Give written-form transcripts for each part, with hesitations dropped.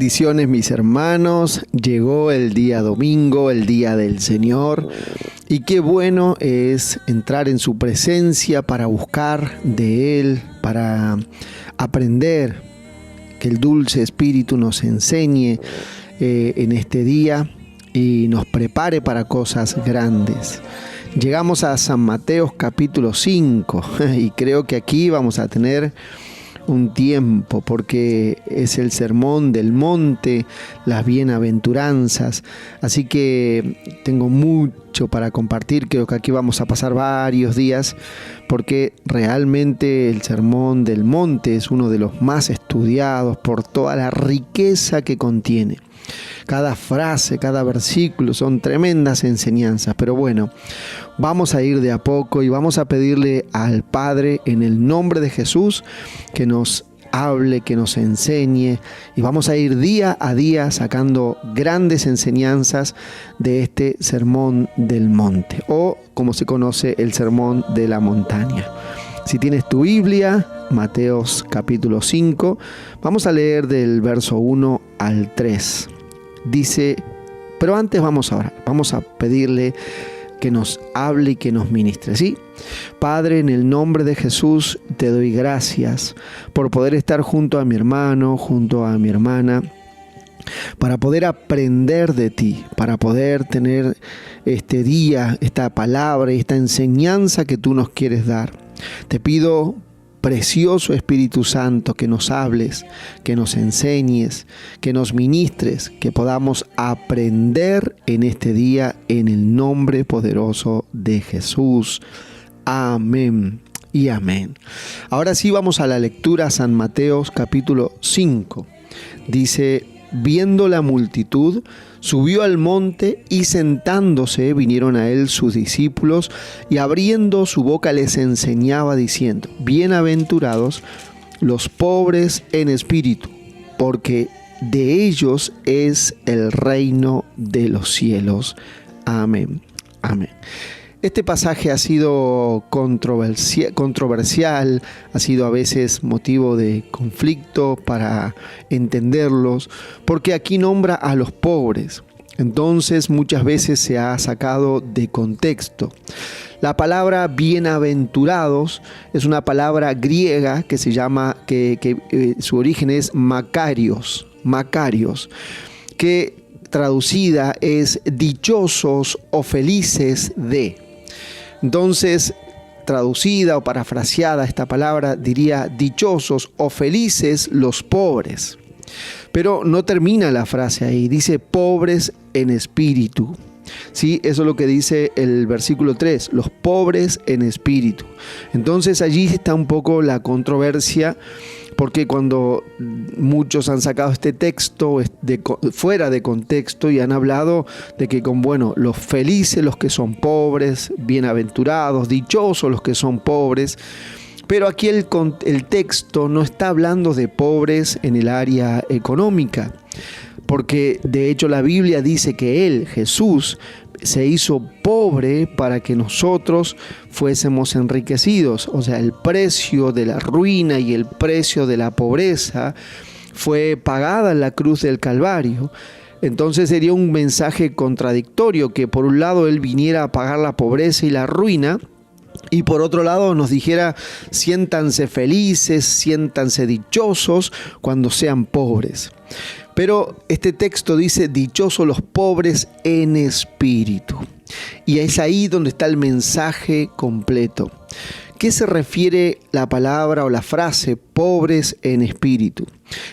Bendiciones, mis hermanos. Llegó el día domingo, el día del Señor. Y qué bueno es entrar en su presencia para buscar de Él, para aprender, que el dulce Espíritu nos enseñe en este día y nos prepare para cosas grandes. Llegamos a San Mateo capítulo 5 y creo que aquí vamos a tener un tiempo porque es el sermón del monte, las bienaventuranzas, así que tengo mucho para compartir. Creo que aquí vamos a pasar varios días porque realmente el sermón del monte es uno de los más estudiados por toda la riqueza que contiene. Cada frase, cada versículo son tremendas enseñanzas, pero bueno, vamos a ir de a poco y vamos a pedirle al Padre en el nombre de Jesús que nos hable, que nos enseñe, y vamos a ir día a día sacando grandes enseñanzas de este sermón del monte, o como se conoce, el sermón de la montaña. Si tienes tu Biblia, Mateos capítulo 5, vamos a leer del verso 1 al 3. Dice, pero antes vamos a orar, vamos a pedirle que nos hable y que nos ministre, ¿sí? Padre, en el nombre de Jesús te doy gracias por poder estar junto a mi hermano, junto a mi hermana, para poder aprender de ti, para poder tener este día, esta palabra y esta enseñanza que tú nos quieres dar. Te pido, precioso Espíritu Santo, que nos hables, que nos enseñes, que nos ministres, que podamos aprender en este día en el nombre poderoso de Jesús. Amén y amén. Ahora sí vamos a la lectura, San Mateo capítulo 5. Dice, viendo la multitud, subió al monte y sentándose vinieron a él sus discípulos y abriendo su boca les enseñaba diciendo, bienaventurados los pobres en espíritu, porque de ellos es el reino de los cielos. Amén. Amén. Este pasaje ha sido controversial, ha sido a veces motivo de conflicto para entenderlos, porque aquí nombra a los pobres. Entonces muchas veces se ha sacado de contexto. La palabra bienaventurados es una palabra griega que se llama, su origen es Makarios, que traducida es dichosos o felices de. Entonces, traducida o parafraseada esta palabra diría dichosos o felices los pobres. Pero no termina la frase ahí, dice pobres en espíritu. Sí, eso es lo que dice el versículo 3, los pobres en espíritu. Entonces allí está un poco la controversia, porque cuando muchos han sacado este texto fuera de contexto y han hablado de que los felices los que son pobres, bienaventurados, dichosos los que son pobres, pero aquí el texto no está hablando de pobres en el área económica, porque de hecho la Biblia dice que Él, Jesús, se hizo pobre para que nosotros fuésemos enriquecidos. O sea, el precio de la ruina y el precio de la pobreza fue pagada en la cruz del Calvario. Entonces sería un mensaje contradictorio que por un lado Él viniera a pagar la pobreza y la ruina, y por otro lado nos dijera, siéntanse felices, siéntanse dichosos cuando sean pobres. Pero este texto dice, dichosos los pobres en espíritu. Y es ahí donde está el mensaje completo. ¿Qué se refiere la palabra o la frase pobres en espíritu?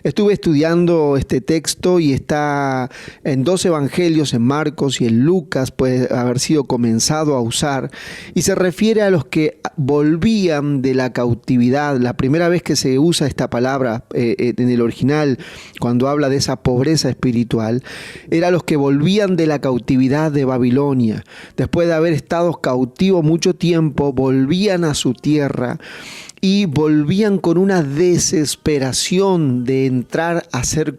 Estuve estudiando este texto y está en 2 evangelios, en Marcos y en Lucas, puede haber sido comenzado a usar, y se refiere a los que volvían de la cautividad. La primera vez que se usa esta palabra en el original, cuando habla de esa pobreza espiritual, era los que volvían de la cautividad de Babilonia. Después de haber estado cautivos mucho tiempo, volvían a su tierra y volvían con una desesperación de entrar a hacer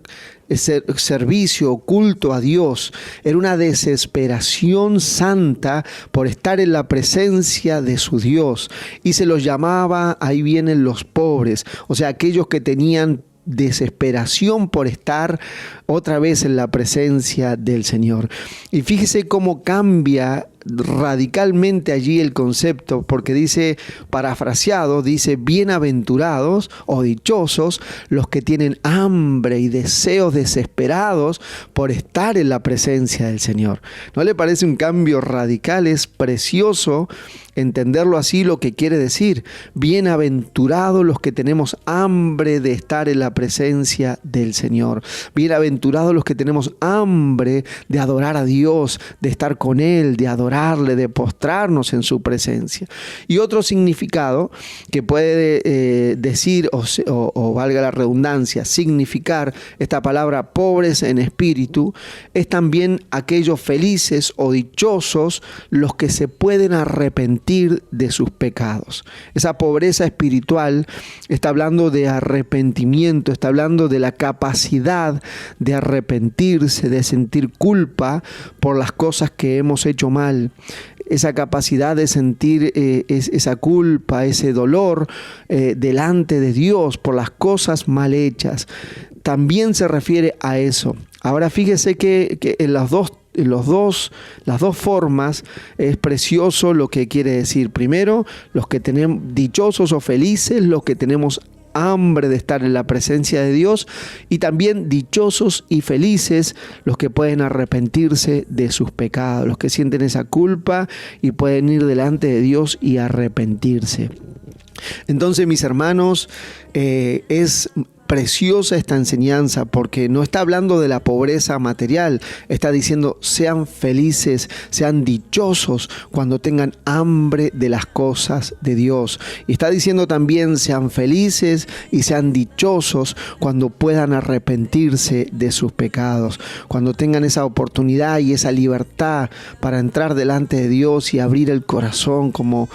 servicio, culto a Dios. Era una desesperación santa por estar en la presencia de su Dios. Y se los llamaba, ahí vienen los pobres, o sea, aquellos que tenían desesperación por estar otra vez en la presencia del Señor. Y fíjese cómo cambia radicalmente allí el concepto, porque dice, parafraseado, dice: bienaventurados o dichosos los que tienen hambre y deseos desesperados por estar en la presencia del Señor. ¿No le parece un cambio radical? Es precioso entenderlo así, lo que quiere decir. Bienaventurados los que tenemos hambre de estar en la presencia del Señor. Bienaventurados los que tenemos hambre de adorar a Dios, de estar con Él, de adorarle, de postrarnos en su presencia. Y otro significado que puede decir, o valga la redundancia, significar esta palabra pobres en espíritu, es también aquellos felices o dichosos los que se pueden arrepentir de sus pecados. Esa pobreza espiritual está hablando de arrepentimiento, está hablando de la capacidad de arrepentirse, de sentir culpa por las cosas que hemos hecho mal. Esa capacidad de sentir esa culpa, ese dolor delante de Dios por las cosas mal hechas. También se refiere a eso. Ahora fíjese que en las dos formas es precioso lo que quiere decir. Primero, los que tenemos dichosos o felices, los que tenemos hambre de estar en la presencia de Dios, y también dichosos y felices los que pueden arrepentirse de sus pecados, los que sienten esa culpa y pueden ir delante de Dios y arrepentirse. Entonces, mis hermanos, es preciosa esta enseñanza, porque no está hablando de la pobreza material, está diciendo: sean felices, sean dichosos cuando tengan hambre de las cosas de Dios. Y está diciendo también: sean felices y sean dichosos cuando puedan arrepentirse de sus pecados, cuando tengan esa oportunidad y esa libertad para entrar delante de Dios y abrir el corazón como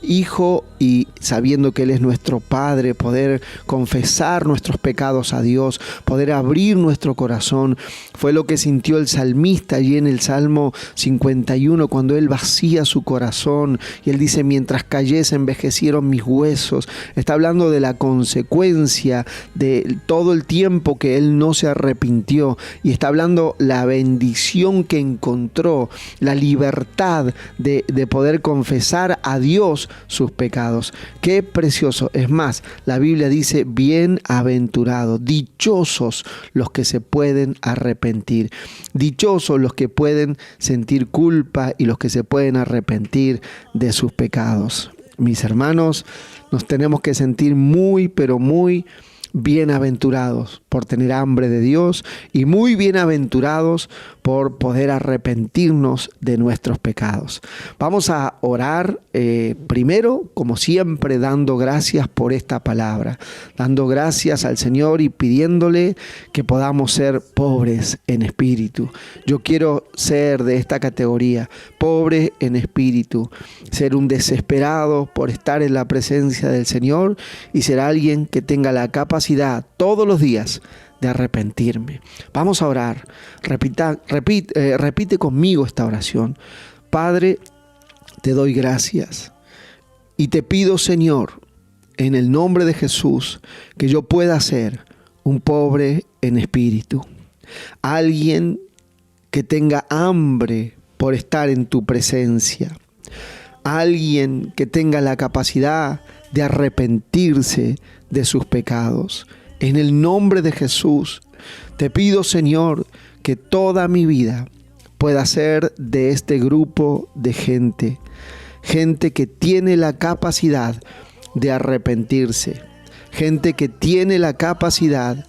hijo, y sabiendo que Él es nuestro Padre, poder confesar nuestros pecados a Dios, poder abrir nuestro corazón. Fue lo que sintió el salmista allí en el Salmo 51, cuando él vacía su corazón y él dice: mientras callé se envejecieron mis huesos. Está hablando de la consecuencia de todo el tiempo que él no se arrepintió, y está hablando la bendición que encontró, la libertad de poder confesar a Dios sus pecados. Qué precioso. Es más, la Biblia dice: bienaventurados, dichosos los que se pueden arrepentir, dichosos los que pueden sentir culpa y los que se pueden arrepentir de sus pecados. Mis hermanos, nos tenemos que sentir muy, pero muy bienaventurados por tener hambre de Dios, y muy bienaventurados por poder arrepentirnos de nuestros pecados. Vamos a orar primero, como siempre, dando gracias por esta palabra, dando gracias al Señor y pidiéndole que podamos ser pobres en espíritu. Yo quiero ser de esta categoría, pobre en espíritu, ser un desesperado por estar en la presencia del Señor y ser alguien que tenga la capacidad todos los días de arrepentirme. Vamos a orar. Repite conmigo esta oración. Padre, te doy gracias y te pido, Señor, en el nombre de Jesús, que yo pueda ser un pobre en espíritu, alguien que tenga hambre por estar en tu presencia, alguien que tenga la capacidad de arrepentirse de sus pecados. En el nombre de Jesús, te pido, Señor, que toda mi vida pueda ser de este grupo de gente que tiene la capacidad de arrepentirse, gente que tiene la capacidad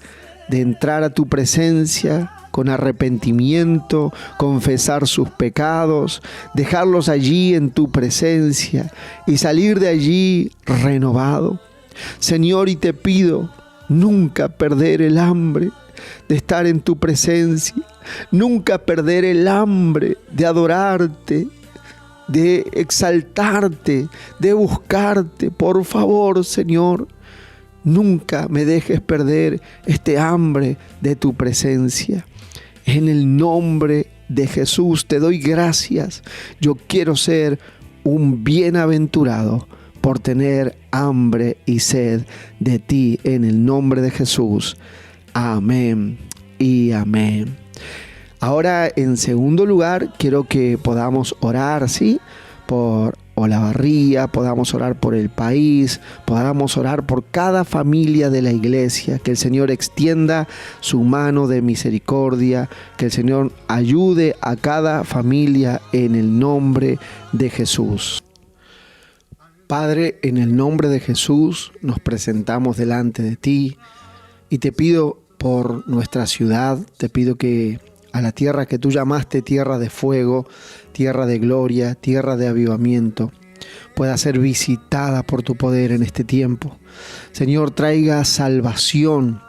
de entrar a tu presencia con arrepentimiento, confesar sus pecados, dejarlos allí en tu presencia y salir de allí renovado. Señor, y te pido nunca perder el hambre de estar en tu presencia, nunca perder el hambre de adorarte, de exaltarte, de buscarte. Por favor, Señor, nunca me dejes perder este hambre de tu presencia. En el nombre de Jesús te doy gracias. Yo quiero ser un bienaventurado por tener hambre y sed de ti en el nombre de Jesús. Amén y amén. Ahora, en segundo lugar, quiero que podamos orar, ¿sí?, por Olavarría, podamos orar por el país, podamos orar por cada familia de la iglesia, que el Señor extienda su mano de misericordia, que el Señor ayude a cada familia en el nombre de Jesús. Padre, en el nombre de Jesús nos presentamos delante de ti y te pido por nuestra ciudad, te pido que a la tierra que tú llamaste tierra de fuego, tierra de gloria, tierra de avivamiento, pueda ser visitada por tu poder en este tiempo. Señor, traiga salvación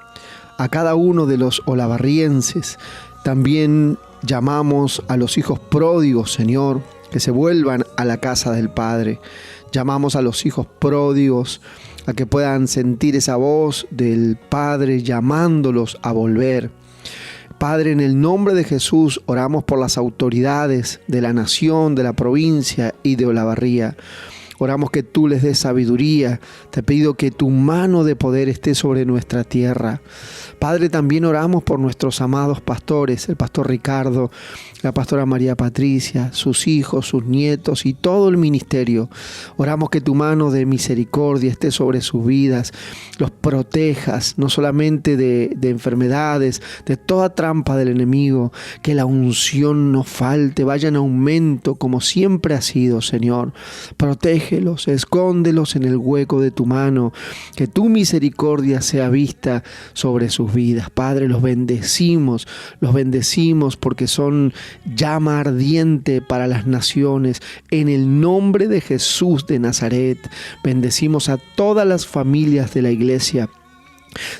a cada uno de los olavarrienses. También llamamos a los hijos pródigos, Señor, que se vuelvan a la casa del Padre. Llamamos a los hijos pródigos a que puedan sentir esa voz del Padre llamándolos a volver. Padre, en el nombre de Jesús oramos por las autoridades de la nación, de la provincia y de Olavarría. Oramos que tú les des sabiduría. Te pido que tu mano de poder esté sobre nuestra tierra. Padre, también oramos por nuestros amados pastores, el pastor Ricardo, la pastora María Patricia, sus hijos, sus nietos y todo el ministerio. Oramos que tu mano de misericordia esté sobre sus vidas, los protejas, no solamente de enfermedades, de toda trampa del enemigo, que la unción no falte, vaya en aumento como siempre ha sido, Señor. Protégelos, escóndelos en el hueco de tu mano, que tu misericordia sea vista sobre sus vidas. Padre, los bendecimos porque son llama ardiente para las naciones. En el nombre de Jesús de Nazaret, bendecimos a todas las familias de la iglesia.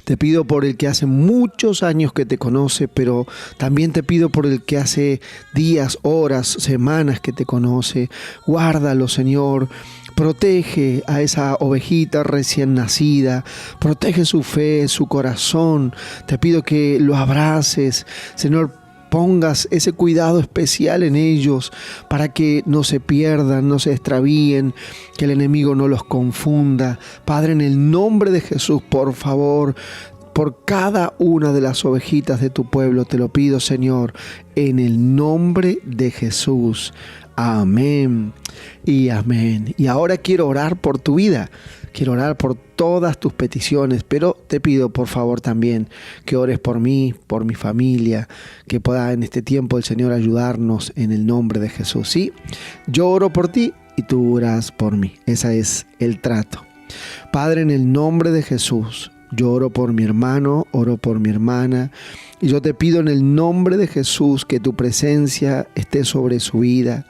Te pido por el que hace muchos años que te conoce, pero también te pido por el que hace días, horas, semanas que te conoce. Guárdalo, Señor. Protege a esa ovejita recién nacida, protege su fe, su corazón. Te pido que lo abraces, Señor. Pongas ese cuidado especial en ellos para que no se pierdan, no se extravíen, que el enemigo no los confunda. Padre, en el nombre de Jesús, por favor, por cada una de las ovejitas de tu pueblo, te lo pido, Señor, en el nombre de Jesús. Amén y amén. Y ahora quiero orar por tu vida. Quiero orar por todas tus peticiones, pero te pido por favor también que ores por mí, por mi familia, que pueda en este tiempo el Señor ayudarnos en el nombre de Jesús. ¿Sí? Yo oro por ti y tú oras por mí. Ese es el trato. Padre, en el nombre de Jesús, yo oro por mi hermano, oro por mi hermana, y yo te pido en el nombre de Jesús que tu presencia esté sobre su vida.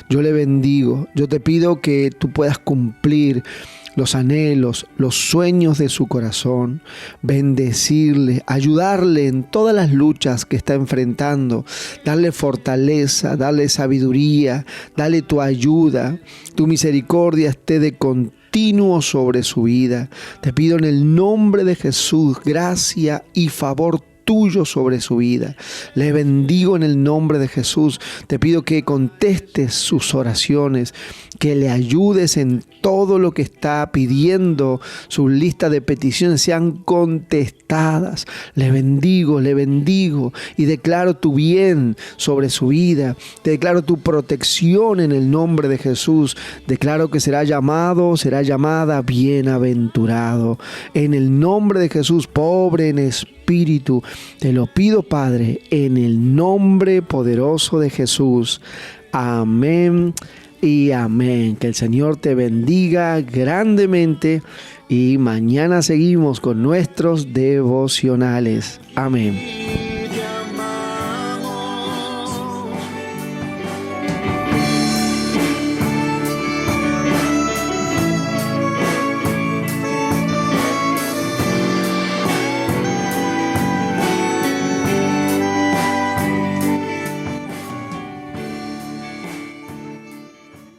Yo le bendigo, yo te pido que tú puedas cumplir los anhelos, los sueños de su corazón, bendecirle, ayudarle en todas las luchas que está enfrentando, darle fortaleza, darle sabiduría, darle tu ayuda, tu misericordia esté de continuo sobre su vida. Te pido en el nombre de Jesús, gracia y favor tuyo sobre su vida. Le bendigo en el nombre de Jesús. Te pido que contestes sus oraciones, que le ayudes en todo lo que está pidiendo. Sus listas de peticiones sean contestadas. Le bendigo y declaro tu bien sobre su vida. Te declaro tu protección en el nombre de Jesús. Declaro que será llamada bienaventurado. En el nombre de Jesús, pobre en espíritu, te lo pido, Padre, en el nombre poderoso de Jesús. Amén y amén. Que el Señor te bendiga grandemente y mañana seguimos con nuestros devocionales. Amén.